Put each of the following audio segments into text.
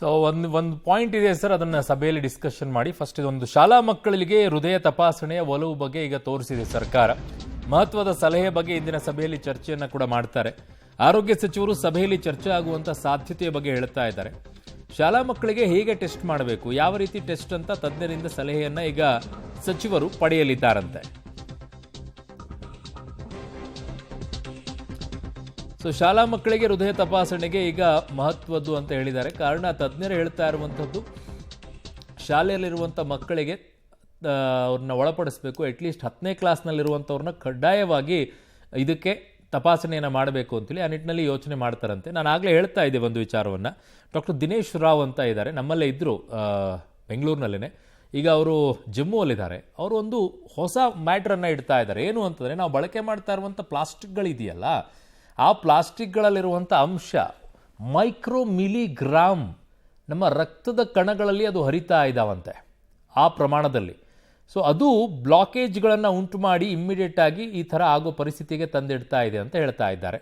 So ಒಂದು point ಇದೆ sir, ಅದನ್ನ ಸಭೆಯಲ್ಲಿ ಡಿಸ್ಕಷನ್ ಮಾಡಿ. ಫಸ್ಟ್ ಇದೊಂದು ಶಾಲಾ ಮಕ್ಕಳಿಗೆ ಹೃದಯ ತಪಾಸಣೆಯ ಒಲವು ಬಗ್ಗೆ ಈಗ ತೋರಿಸಿದೆ ಸರ್ಕಾರ. ಮಹತ್ವದ ಸಲಹೆ ಬಗ್ಗೆ ಇಂದಿನ ಸಭೆಯಲ್ಲಿ ಚರ್ಚೆಯನ್ನ ಕೂಡ ಮಾಡ್ತಾರೆ. ಆರೋಗ್ಯ ಸಚಿವರು ಸಭೆಯಲ್ಲಿ ಚರ್ಚೆ ಆಗುವಂತ ಸಾಧ್ಯತೆಯ ಬಗ್ಗೆ ಹೇಳ್ತಾ ಇದ್ದಾರೆ. ಶಾಲಾ ಮಕ್ಕಳಿಗೆ ಹೇಗೆ ಟೆಸ್ಟ್ ಮಾಡಬೇಕು, ಯಾವ ರೀತಿ ಟೆಸ್ಟ್ ಅಂತ ತಜ್ಞರಿಂದ ಸಲಹೆಯನ್ನ ಈಗ ಸಚಿವರು ಪಡೆಯಲಿದ್ದಾರಂತೆ. ಸೊ ಶಾಲಾ ಮಕ್ಕಳಿಗೆ ಹೃದಯ ತಪಾಸಣೆಗೆ ಈಗ ಮಹತ್ವದ್ದು ಅಂತ ಹೇಳಿದ್ದಾರೆ. ಕಾರಣ ತಜ್ಞರು ಹೇಳ್ತಾ ಇರುವಂಥದ್ದು, ಶಾಲೆಯಲ್ಲಿರುವಂಥ ಮಕ್ಕಳಿಗೆ ಅವ್ರನ್ನ ಒಳಪಡಿಸಬೇಕು. ಅಟ್ಲೀಸ್ಟ್ 10ನೇ ಕ್ಲಾಸ್ನಲ್ಲಿರುವಂಥವ್ರನ್ನ ಕಡ್ಡಾಯವಾಗಿ ಇದಕ್ಕೆ ತಪಾಸಣೆಯನ್ನು ಮಾಡಬೇಕು ಅಂತೇಳಿ ಆ ನಿಟ್ಟಿನಲ್ಲಿ ಯೋಚನೆ ಮಾಡ್ತಾರಂತೆ. ನಾನು ಆಗಲೇ ಹೇಳ್ತಾ ಇದ್ದೆ ಒಂದು ವಿಚಾರವನ್ನು. ಡಾಕ್ಟರ್ ದಿನೇಶ್ ರಾವ್ ಅಂತ ಇದ್ದಾರೆ, ನಮ್ಮಲ್ಲೇ ಇದ್ದರು ಬೆಂಗಳೂರಿನಲ್ಲೇ. ಈಗ ಅವರು ಜಮ್ಮುವಲ್ಲಿದ್ದಾರೆ. ಅವರು ಒಂದು ಹೊಸ ಮ್ಯಾಟ್ರನ್ನು ಇಡ್ತಾ ಇದ್ದಾರೆ. ಏನು ಅಂತಂದರೆ, ನಾವು ಬಳಕೆ ಮಾಡ್ತಾ ಇರುವಂಥ ಪ್ಲಾಸ್ಟಿಕ್ಗಳಿದೆಯಲ್ಲ, ಆ ಪ್ಲಾಸ್ಟಿಕ್ಗಳಲ್ಲಿರುವಂಥ ಅಂಶ ಮೈಕ್ರೋ ಮಿಲಿಗ್ರಾಮ್ ನಮ್ಮ ರಕ್ತದ ಕಣಗಳಲ್ಲಿ ಅದು ಹರಿತಾ ಇದ್ದಾವಂತೆ ಆ ಪ್ರಮಾಣದಲ್ಲಿ. ಸೊ ಅದು ಬ್ಲಾಕೇಜ್ಗಳನ್ನು ಉಂಟು ಮಾಡಿ ಇಮ್ಮಿಡಿಯೇಟ್ ಆಗಿ ಈ ಥರ ಆಗೋ ಪರಿಸ್ಥಿತಿಗೆ ತಂದಿಡ್ತಾ ಇದೆ ಅಂತ ಹೇಳ್ತಾ ಇದ್ದಾರೆ.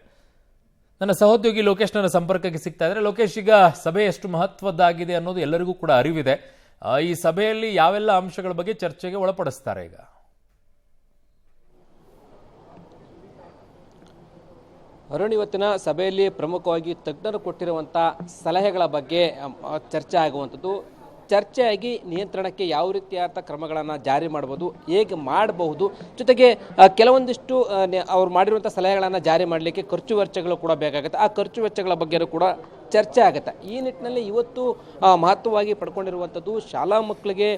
ನನ್ನ ಸಹೋದ್ಯೋಗಿ ಲೋಕೇಶ್ ನನ್ನ ಸಂಪರ್ಕಕ್ಕೆ ಸಿಗ್ತಾ ಇದ್ದಾರೆ. ಲೋಕೇಶ್, ಈಗ ಸಭೆ ಎಷ್ಟು ಮಹತ್ವದ್ದಾಗಿದೆ ಅನ್ನೋದು ಎಲ್ಲರಿಗೂ ಕೂಡ ಅರಿವಿದೆ. ಈ ಸಭೆಯಲ್ಲಿ ಯಾವೆಲ್ಲ ಅಂಶಗಳ ಬಗ್ಗೆ ಚರ್ಚೆಗೆ ಒಳಪಡಿಸ್ತಾರೆ ಈಗ? ಅರುಣ್, ಇವತ್ತಿನ ಸಭೆಯಲ್ಲಿ ಪ್ರಮುಖವಾಗಿ ತಜ್ಞರು ಕೊಟ್ಟಿರುವಂಥ ಸಲಹೆಗಳ ಬಗ್ಗೆ ಚರ್ಚೆ ಆಗುವಂಥದ್ದು. ಚರ್ಚೆಯಾಗಿ ನಿಯಂತ್ರಣಕ್ಕೆ ಯಾವ ರೀತಿಯಾದ ಕ್ರಮಗಳನ್ನು ಜಾರಿ ಮಾಡ್ಬೋದು, ಹೇಗೆ ಮಾಡಬಹುದು, ಜೊತೆಗೆ ಕೆಲವೊಂದಿಷ್ಟು ಅವ್ರು ಮಾಡಿರುವಂಥ ಸಲಹೆಗಳನ್ನು ಜಾರಿ ಮಾಡಲಿಕ್ಕೆ ಖರ್ಚು ವೆಚ್ಚಗಳು ಕೂಡ ಬೇಕಾಗುತ್ತೆ. ಆ ಖರ್ಚು ವೆಚ್ಚಗಳ ಬಗ್ಗೆಯೂ ಕೂಡ ಚರ್ಚೆ ಆಗುತ್ತೆ. ಈ ನಿಟ್ಟಿನಲ್ಲಿ ಇವತ್ತು ಮಹತ್ವವಾಗಿ ಪಡ್ಕೊಂಡಿರುವಂಥದ್ದು ಶಾಲಾ ಮಕ್ಕಳಿಗೆ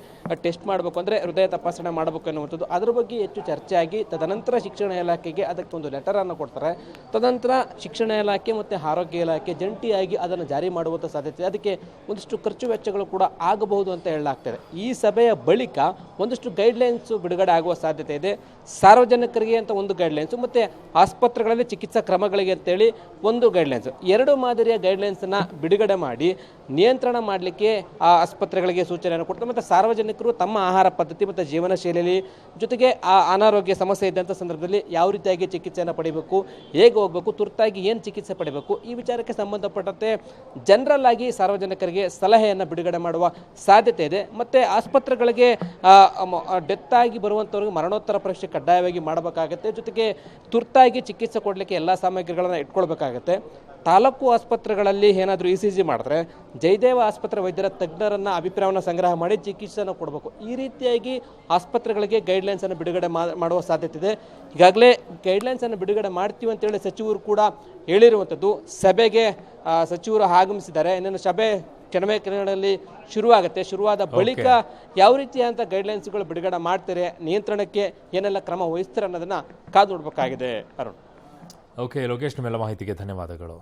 ಟೆಸ್ಟ್ ಮಾಡಬೇಕು, ಅಂದರೆ ಹೃದಯ ತಪಾಸಣೆ ಮಾಡಬೇಕು ಅನ್ನುವಂಥದ್ದು. ಅದ್ರ ಬಗ್ಗೆ ಹೆಚ್ಚು ಚರ್ಚೆ ಆಗಿ ತದನಂತರ ಶಿಕ್ಷಣ ಇಲಾಖೆಗೆ ಅದಕ್ಕೆ ಒಂದು ಲೆಟರನ್ನು ಕೊಡ್ತಾರೆ. ತದನಂತರ ಶಿಕ್ಷಣ ಇಲಾಖೆ ಮತ್ತು ಆರೋಗ್ಯ ಇಲಾಖೆ ಜಂಟಿಯಾಗಿ ಅದನ್ನು ಜಾರಿ ಮಾಡುವಂಥ ಸಾಧ್ಯತೆ, ಅದಕ್ಕೆ ಒಂದಿಷ್ಟು ಖರ್ಚು ವೆಚ್ಚಗಳು ಕೂಡ ಆಗಬಹುದು ಅಂತ ಹೇಳಲಾಗ್ತದೆ. ಈ ಸಭೆಯ ಬಳಿಕ ಒಂದಿಷ್ಟು ಗೈಡ್ಲೈನ್ಸು ಬಿಡುಗಡೆ ಆಗುವ ಸಾಧ್ಯತೆ ಇದೆ. ಸಾರ್ವಜನಿಕರಿಗೆ ಅಂತ ಒಂದು ಗೈಡ್ಲೈನ್ಸು ಮತ್ತು ಆಸ್ಪತ್ರೆಗಳಲ್ಲಿ ಚಿಕಿತ್ಸಾ ಕ್ರಮಗಳಿಗೆ ಅಂತೇಳಿ ಒಂದು ಗೈಡ್ಲೈನ್ಸು, ಎರಡು ಮಾದರಿಯ ಗೈಡ್ಲೈನ್ಸನ್ನು ಬಿಡುಗಡೆ ಮಾಡಿ ನಿಯಂತ್ರಣ ಮಾಡಲಿಕ್ಕೆ ಆ ಆಸ್ಪತ್ರೆಗಳಿಗೆ ಸೂಚನೆಯನ್ನು ಕೊಡ್ತಾರೆ. ಮತ್ತು ಸಾರ್ವಜನಿಕರು ತಮ್ಮ ಆಹಾರ ಪದ್ಧತಿ ಮತ್ತು ಜೀವನ ಶೈಲಿಯಲ್ಲಿ, ಜೊತೆಗೆ ಆ ಅನಾರೋಗ್ಯ ಸಮಸ್ಯೆ ಇದ್ದಂಥ ಸಂದರ್ಭದಲ್ಲಿ ಯಾವ ರೀತಿಯಾಗಿ ಚಿಕಿತ್ಸೆಯನ್ನು ಪಡಿಬೇಕು, ಹೇಗೆ ಹೋಗಬೇಕು, ತುರ್ತಾಗಿ ಏನು ಚಿಕಿತ್ಸೆ ಪಡಿಬೇಕು, ಈ ವಿಚಾರಕ್ಕೆ ಸಂಬಂಧಪಟ್ಟಂತೆ ಜನರಲ್ ಆಗಿ ಸಾರ್ವಜನಿಕರಿಗೆ ಸಲಹೆಯನ್ನು ಬಿಡುಗಡೆ ಮಾಡುವ ಸಾಧ್ಯತೆ ಇದೆ. ಮತ್ತು ಆಸ್ಪತ್ರೆಗಳಿಗೆ ಡೆತ್ ಆಗಿ ಬರುವಂಥವ್ರಿಗೆ ಮರಣೋತ್ತರ ಪರೀಕ್ಷೆ ಕಡ್ಡಾಯವಾಗಿ ಮಾಡಬೇಕಾಗತ್ತೆ. ಜೊತೆಗೆ ತುರ್ತಾಗಿ ಚಿಕಿತ್ಸೆ ಕೊಡಲಿಕ್ಕೆ ಎಲ್ಲ ಸಾಮಗ್ರಿಗಳನ್ನು ಇಟ್ಕೊಳ್ಬೇಕಾಗತ್ತೆ. ತಾಲೂಕು ಆಸ್ಪತ್ರೆಗಳಲ್ಲಿ ಏನಾದರೂ ECG ಮಾಡಿದ್ರೆ ಜಯದೇವ ಆಸ್ಪತ್ರೆ ವೈದ್ಯರ ತಜ್ಞರನ್ನ ಅಭಿಪ್ರಾಯವನ್ನು ಸಂಗ್ರಹ ಮಾಡಿ ಚಿಕಿತ್ಸೆಯನ್ನು ಕೊಡಬೇಕು. ಈ ರೀತಿಯಾಗಿ ಆಸ್ಪತ್ರೆಗಳಿಗೆ ಗೈಡ್ಲೈನ್ಸನ್ನು ಬಿಡುಗಡೆ ಮಾಡುವ ಸಾಧ್ಯತೆ ಇದೆ. ಈಗಾಗಲೇ ಗೈಡ್ಲೈನ್ಸನ್ನು ಬಿಡುಗಡೆ ಮಾಡ್ತೀವಿ ಅಂತೇಳಿ ಸಚಿವರು ಕೂಡ ಹೇಳಿರುವಂಥದ್ದು. ಸಭೆಗೆ ಸಚಿವರು ಆಗಮಿಸಿದ್ದಾರೆ. ಇನ್ನೇನು ಸಭೆ ಕೆಲವೇ ಶುರುವಾಗುತ್ತೆ. ಶುರುವಾದ ಬಳಿಕ ಯಾವ ರೀತಿಯಾದಂಥ ಗೈಡ್ಲೈನ್ಸ್ಗಳು ಬಿಡುಗಡೆ ಮಾಡ್ತಾರೆ, ನಿಯಂತ್ರಣಕ್ಕೆ ಏನೆಲ್ಲ ಕ್ರಮ ವಹಿಸ್ತಾರೆ ಅನ್ನೋದನ್ನ ಕಾದು ನೋಡಬೇಕಾಗಿದೆ. ಅರುಣ್. ಓಕೆ ಲೋಕೇಶ್, ನಿಮ್ಮೆಲ್ಲ ಮಾಹಿತಿಗೆ ಧನ್ಯವಾದಗಳು.